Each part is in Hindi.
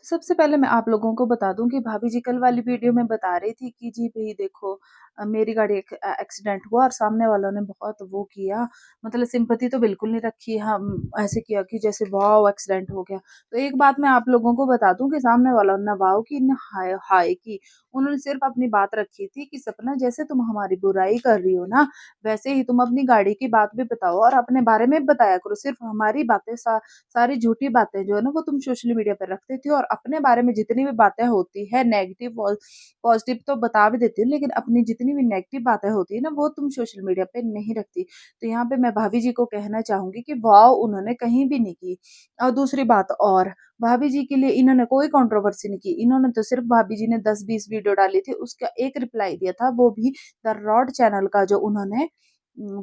सबसे पहले मैं आप लोगों को बता दूँ कि भाभी जी कल वाली वीडियो में बता रही थी कि जी भई देखो मेरी गाड़ी एक्सीडेंट हुआ और सामने वालों ने बहुत वो किया, मतलब सिंपैथी तो बिल्कुल नहीं रखी, हम ऐसे किया कि जैसे वॉव एक्सीडेंट हो गया। तो एक बात मैं आप लोगों को बता दूँ कि सामने वालों ने ना वाव की ना हाय हाय की। उन्होंने सिर्फ़ अपनी बात रखी थी कि सपना जैसे तुम हमारी बुराई कर रही हो ना, वैसे ही तुम अपनी गाड़ी की बात भी बताओ और अपने बारे में बताया करो। सिर्फ़ हमारी बातें सारी झूठी बातें जो है ना वो तुम सोशल मीडिया पे रखते थे और अपने बारे में जितनी भी बातें होती है नेगेटिव पॉजिटिव तो बता भी देती हूँ, लेकिन अपनी जितनी भी नेगेटिव बातें होती है ना वो तुम सोशल मीडिया पे नहीं रखती। तो यहाँ पे मैं भाभी जी को कहना चाहूंगी कि वाह उन्होंने कहीं भी नहीं की। और दूसरी बात और भाभी जी के लिए इन्होंने कोई कंट्रोवर्सी नहीं की, इन्होंने तो सिर्फ भाभी जी ने 10-20 वीडियो डाली थी, उसका एक रिप्लाई दिया था, वो भी द रॉड चैनल का जो उन्होंने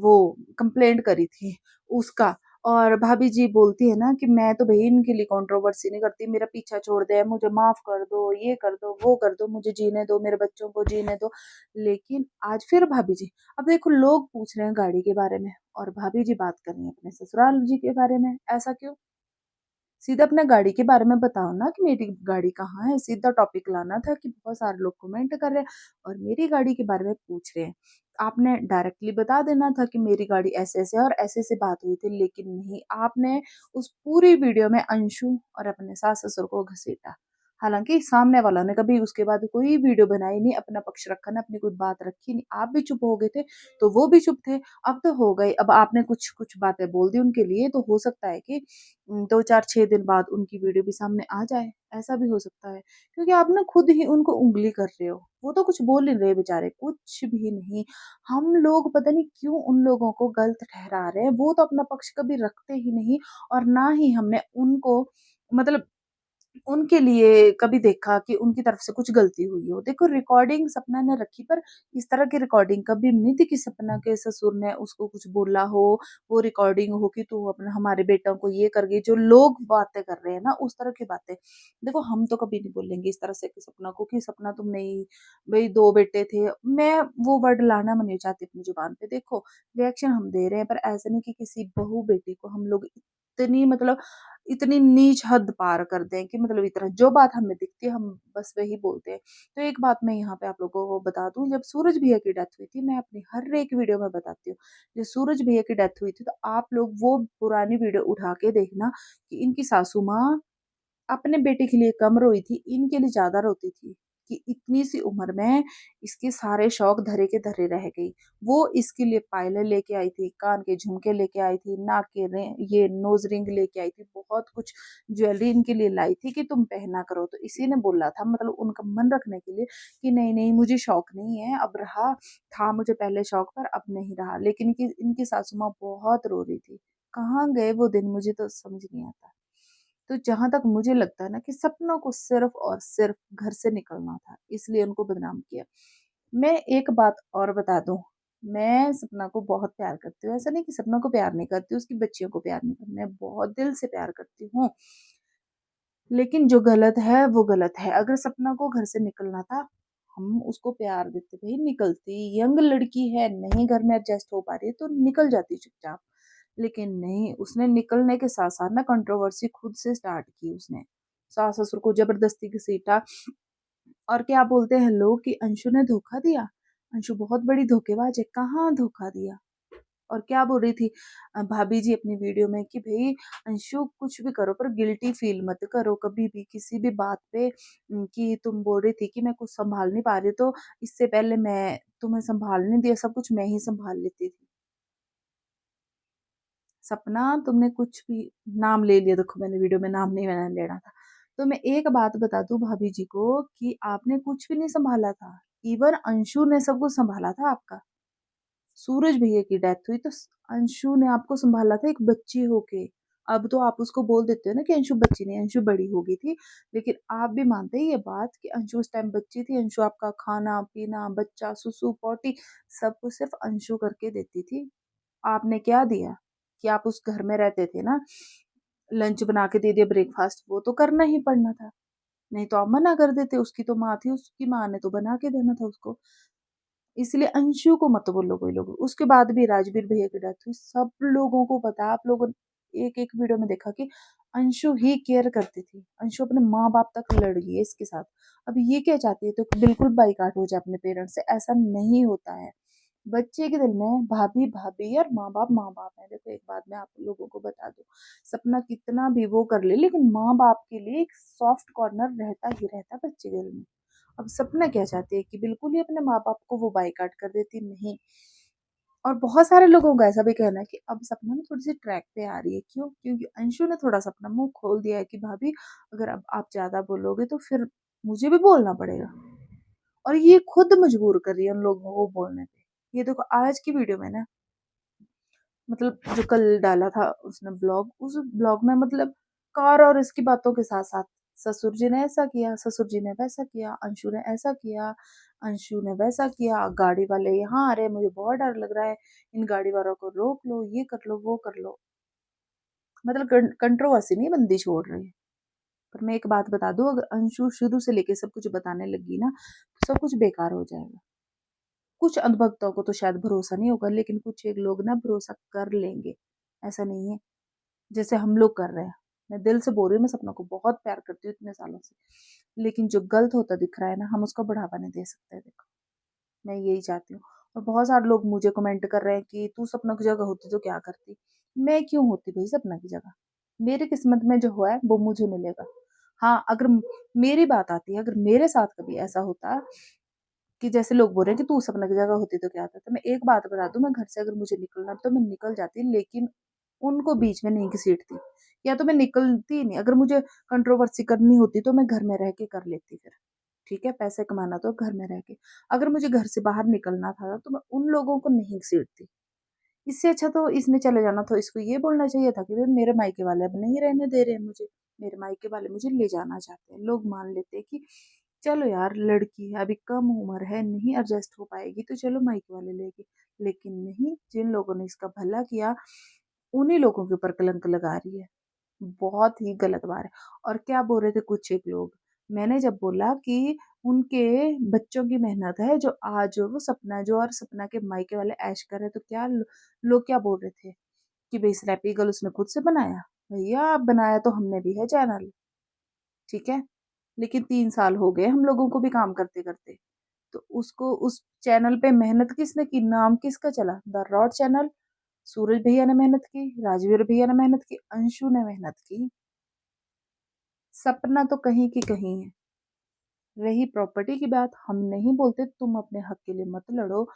वो कंप्लेंट करी थी उसका। और भाभी जी बोलती है ना कि मैं तो भई इनके लिए कंट्रोवर्सी नहीं करती, मेरा पीछा छोड़ दे, मुझे माफ़ कर दो, ये कर दो, वो कर दो, मुझे जीने दो, मेरे बच्चों को जीने दो। लेकिन आज फिर भाभी जी, अब देखो लोग पूछ रहे हैं गाड़ी के बारे में और भाभी जी बात कर रही हैं अपने ससुराल जी के बारे में, ऐसा क्यों? सीधा अपना गाड़ी के बारे में बताओ ना कि मेरी गाड़ी कहाँ है, सीधा टॉपिक लाना था कि बहुत सारे लोग कमेंट कर रहे हैं और मेरी गाड़ी के बारे में पूछ रहे हैं। आपने डायरेक्टली बता देना था कि मेरी गाड़ी ऐसे-ऐसे और ऐसे-ऐसे बात हुई थी, लेकिन नहीं, आपने उस पूरी वीडियो में अंशु और अपने सास-ससुर को घसीटा। हालाँकि सामने वालों ने कभी उसके बाद कोई वीडियो बनाई नहीं, अपना पक्ष रखा ना, अपनी कोई बात रखी नहीं। आप भी चुप हो गए थे, तो वो भी चुप थे। अब तो हो गए, अब आपने कुछ-कुछ बातें बोल दी उनके लिए, तो हो सकता है कि 2, 4, 6 दिन बाद उनकी वीडियो भी सामने आ जाए, ऐसा भी हो सकता है। क्योंकि आप ना खुद ही उनको उँगली कर रहे हो, वो तो कुछ बोल नहीं रहे बेचारे, कुछ भी नहीं। हम लोग पता नहीं क्यों उन लोगों को गलत ठहरा रहे हैं, वो तो अपना पक्ष कभी रखते ही नहीं और ना ही हमने उनको मतलब उनके लिए कभी देखा कि उनकी तरफ से कुछ गलती हुई हो। देखो रिकॉर्डिंग सपना ने रखी पर इस तरह की रिकॉर्डिंग कभी नहीं थी कि सपना के ससुर ने उसको कुछ बोला हो, वो रिकॉर्डिंग हो कि तू अपना हमारे बेटा को ये कर गई, जो लोग बातें कर रहे हैं ना उस तरह की बातें। देखो हम तो कभी नहीं बोलेंगे इस तरह से कि सपना को कि सपना तुम नहीं भई 2 बेटे थे। मैं वो वर्ड लाना मैं नहीं चाहती अपनी ज़ुबान पे। देखो रिएक्शन हम दे रहे हैं पर ऐसा नहीं कि किसी बहू-बेटी को हम लोग इतनी मतलब इतनी नीच हद पार कर दें कि मतलब इतना जो बात हमें दिखती है हम बस वही बोलते हैं। तो एक बात मैं यहाँ पे आप लोगों को बता दूँ, जब सूरज भैया की डेथ हुई थी, मैं अपनी हर एक वीडियो में बताती हूँ, जब सूरज भैया की डेथ हुई थी तो आप लोग वो पुरानी वीडियो उठा के देखना कि इनकी सासू माँ अपने बेटे के लिए कम रोई थी, इनके लिए ज़्यादा रोती थी कि इतनी सी उम्र में इसके सारे शौक धरे के धरे रह गई। वो इसके लिए पायलें लेके आई थी, कान के झुमके लेके आई थी, नाक के ये नोज़ रिंग लेके आई थी, बहुत कुछ ज्वेलरी इनके लिए लाई थी कि तुम पहना करो। तो इसी ने बोला था मतलब उनका मन रखने के लिए कि नहीं-नहीं मुझे शौक नहीं है, अब रहा था मुझे पहले शौक पर अब नहीं रहा। लेकिन इनकी इनकी सासू माँ बहुत रो रही थी। कहाँ गए वो दिन मुझे तो समझ नहीं आता। तो जहाँ तक मुझे लगता है ना कि सपनों को सिर्फ़ और सिर्फ़ घर से निकलना था, इसलिए उनको बदनाम किया। मैं एक बात और बता दूँ, मैं सपना को बहुत प्यार करती हूँ, ऐसा नहीं कि सपना को प्यार नहीं करती, उसकी बच्चियों को प्यार नहीं करती, मैं बहुत दिल से प्यार करती हूँ। लेकिन जो गलत है, वो गलत है। अगर सपना को घर से निकलना था, हम उसको प्यार देते, भई निकलती, यंग लड़की है, नहीं घर में एडजस्ट हो पा रही है, तो निकल जाती चुपचाप। लेकिन नहीं, उसने निकलने के साथ-साथ ना कंट्रोवर्सी खुद से स्टार्ट की उसने। सास-ससुर को ज़बरदस्ती घसीटा और क्या बोलते हैं लोग कि अंशु ने धोखा दिया। अंशु बहुत बड़ी धोखेबाज है, कहाँ धोखा दिया? और क्या बोल रही थी भाभी जी अपनी वीडियो में कि भई अंशु कुछ भी करो पर गिल्टी फ़ील मत करो कभी भी किसी भी बात पे कि तुम बोल रही थी कि मैं कुछ सँभाल नहीं पा रही तो इससे पहले मैं तुम्हें सँभालने दिया सब कुछ मैं ही सँभाल लेती थी। सपना तुमने कुछ भी नाम ले लिया, देखो मैंने वीडियो में नाम नहीं मैंने लेना था। तो मैं एक बात बता दूँ भाभी जी को कि आपने कुछ भी नहीं सँभाला था। इवन अंशु ने सब कुछ सँभाला था आपका। सूरज भैया की डेथ हुई तो अंशु ने आपको संभाला था एक बच्ची होके। अब तो आप उसको बोल देते हो ना कि अंशु बच्ची नहीं, अंशु बड़ी हो गई थी। लेकिन आप भी मानते हैं ये बात कि अंशु उस टाइम बच्ची थी, अंशु आपका खाना-पीना, बच्चा, सुसु-पॉटी सब कुछ सिर्फ़ अंशु करके देती थी। आपने क्या दिया? कि आप उस घर में रहते थे ना, लंच बना के दे दिया, ब्रेकफ़ास्ट वो तो करना ही पड़ना था। नहीं तो आप मना कर देते, उसकी तो माँ थी, उसकी माँ ने तो बना के देना था उसको। इसलिए अंशु को मत बोलो कोई लोग। उसके बाद भी राजवीर भैया की डेथ हुई, सब लोगों को पता है आप लोगों एक-एक वीडियो में देखा कि अंशु ही केयर करती थी। अंशु अपने माँ-बाप तक लड़ गई है इसके साथ। अब ये क्या चाहती है तो बिल्कुल बायकॉट हो जाए अपने पेरेंट्स से, ऐसा नहीं होता है। बच्चे के दिल में भाभी भाभी और माँ बाप है। देखो एक बात मैं आप लोगों को बता दूं, सपना कितना भी वो कर ले लेकिन माँ बाप के लिए एक सॉफ्ट कॉर्नर रहता ही रहता है बच्चे के दिल में। अब सपना क्या चाहती है कि बिल्कुल ही अपने माँ बाप को वो बाइकाट कर देती, नहीं। और बहुत सारे लोगों का ऐसा भी कहना है कि अब सपना ना थोड़ी सी ट्रैक पे आ रही है, क्यों? क्योंकि अंशु ने थोड़ा सा अपना मुंह खोल दिया है कि भाभी अगर अब आप ज्यादा बोलोगे तो फिर मुझे भी बोलना पड़ेगा। और ये खुद मजबूर कर रही है उन लोगों को बोलने पे। ये देखो आज की वीडियो में ना, मतलब जो कल डाला था उसने ब्लॉग, उस ब्लॉग में मतलब कार और इसकी बातों के साथ साथ ससुर जी ने ऐसा किया, ससुर जी ने वैसा किया, अंशु ने ऐसा किया, अंशु ने वैसा किया, गाड़ी वाले यहाँ आ रहे हैं, मुझे बहुत डर लग रहा है, इन गाड़ी वालों को रोक लो, ये कर लो वो कर लो। मतलब कंट्रोवर्सी नहीं बंदी छोड़ रही है। पर मैं एक बात बता दूं, अगर अंशु शुरू से लेके सब कुछ बताने लगी ना तो सब कुछ बेकार हो जाएगा। कुछ अंधभक्तों को तो शायद भरोसा नहीं होगा लेकिन कुछ एक लोग ना भरोसा कर लेंगे, ऐसा नहीं है जैसे हम लोग कर रहे हैं। मैं दिल से बोल रही हूँ, मैं सपना को बहुत प्यार करती हूँ इतने सालों से, लेकिन जो गलत होता दिख रहा है ना हम उसको बढ़ावा नहीं दे सकते। देखो मैं यही चाहती हूँ। और बहुत सारे लोग मुझे कमेंट कर रहे हैं कि तू सपना की जगह होती तो क्या करती। मैं क्यों होती भाई सपना की जगह? मेरी किस्मत में जो हुआ है वो मुझे मिलेगा। हाँ अगर मेरी बात आती है, अगर मेरे साथ कभी ऐसा होता कि जैसे लोग बोल रहे हैं कि तू सपना की जगह होती तो क्या होता, तो मैं एक बात बता दूं, मैं घर से अगर मुझे निकलना तो मैं निकल जाती, लेकिन उनको बीच में नहीं घसीटती, या तो मैं निकलती ही नहीं। अगर मुझे कंट्रोवर्सी करनी होती तो मैं घर में रह के कर लेती फिर, ठीक है, पैसे कमाना तो घर में रह के। अगर मुझे घर से बाहर निकलना था तो मैं उन लोगों को नहीं घसीटती। इससे अच्छा तो इसने चले जाना था, इसको ये बोलना चाहिए था कि भाई मेरे मायके वाले अब नहीं रहने दे रहे मुझे, मेरे मायके वाले मुझे ले जाना चाहते हैं। लोग मान लेते कि चलो यार लड़की है अभी कम उम्र है, नहीं एडजस्ट हो पाएगी तो चलो मायके वाले लेके। लेकिन नहीं, जिन लोगों ने इसका भला किया उन्हीं लोगों के ऊपर कलंक लगा रही है। बहुत ही गलत बात है। और क्या बोल रहे थे कुछ एक लोग, मैंने जब बोला कि उनके बच्चों की मेहनत है जो आज वो सपना जो और सपना के मायके वाले ऐश कर रहे, तो क्या लोग क्या बोल रहे थे कि भाई स्नैपी गर्ल उसने खुद से बनाया। भैया बनाया तो हमने भी है चैनल, ठीक है, लेकिन 3 साल हो गए हम लोगों को भी काम करते करते। तो उसको उस चैनल पे मेहनत किसने की, नाम किसका चला, द रॉड चैनल। सूरज भैया ने मेहनत की, राजवीर भैया ने मेहनत की, अंशु ने मेहनत की। सपना तो कहीं की कहीं है। रही प्रॉपर्टी की बात, हम नहीं बोलते तुम अपने हक के लिए मत लड़ो,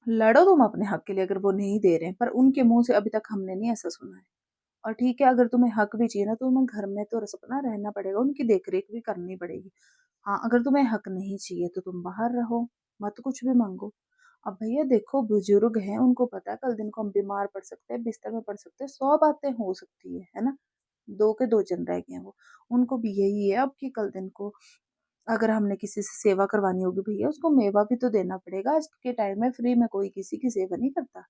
लड़ो तुम अपने हक के लिए अगर वो नहीं दे रहे हैं, पर उनके मुंह से अभी तक हमने नहीं ऐसा सुना है। और ठीक है अगर तुम्हें हक भी चाहिए ना तो तुम्हें घर में तो सपना रहना पड़ेगा, उनकी देख रेख भी करनी पड़ेगी। हाँ अगर तुम्हें हक नहीं चाहिए तो तुम बाहर रहो, मत कुछ भी मांगो। अब भैया देखो बुजुर्ग हैं, उनको पता है कल दिन को हम बीमार पड़ सकते हैं, बिस्तर में पड़ सकते हैं, 100 बातें हो सकती है ना। दो के दो जन रह गए हैं वो, उनको भी यही है अब कि कल दिन को अगर हमने किसी से सेवा करवानी होगी भैया उसको मेवा भी तो देना पड़ेगा। आज के टाइम में फ्री में कोई किसी की सेवा नहीं करता।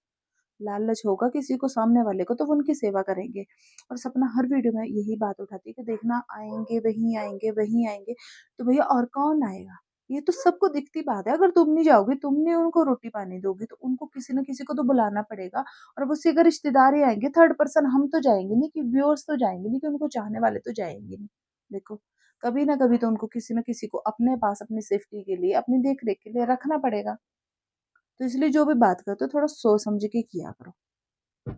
लालच होगा किसी को सामने वाले को तो वो उनकी सेवा करेंगे। और सपना हर वीडियो में यही बात उठाती है कि देखना आएंगे वहीं आएंगे वहीं आएंगे, तो भैया और कौन आएगा? ये तो सबको दिखती बात है, अगर तुम नहीं जाओगी, तुम नहीं उनको रोटी पानी दोगी तो उनको किसी न किसी को तो बुलाना पड़ेगा। और वो से अगर रिश्तेदार ही आएंगे, थर्ड पर्सन हम तो जाएंगे नहीं, कि व्यूअर्स तो जाएंगे नहीं, कि उनको चाहने वाले तो जाएंगे नहीं। देखो कभी ना कभी तो उनको किसी न किसी को अपने पास अपनी सेफ्टी के लिए अपनी देख रेख के लिए रखना पड़ेगा। तो इसलिए जो भी बात करते हो थोड़ा सोच समझ के किया करो।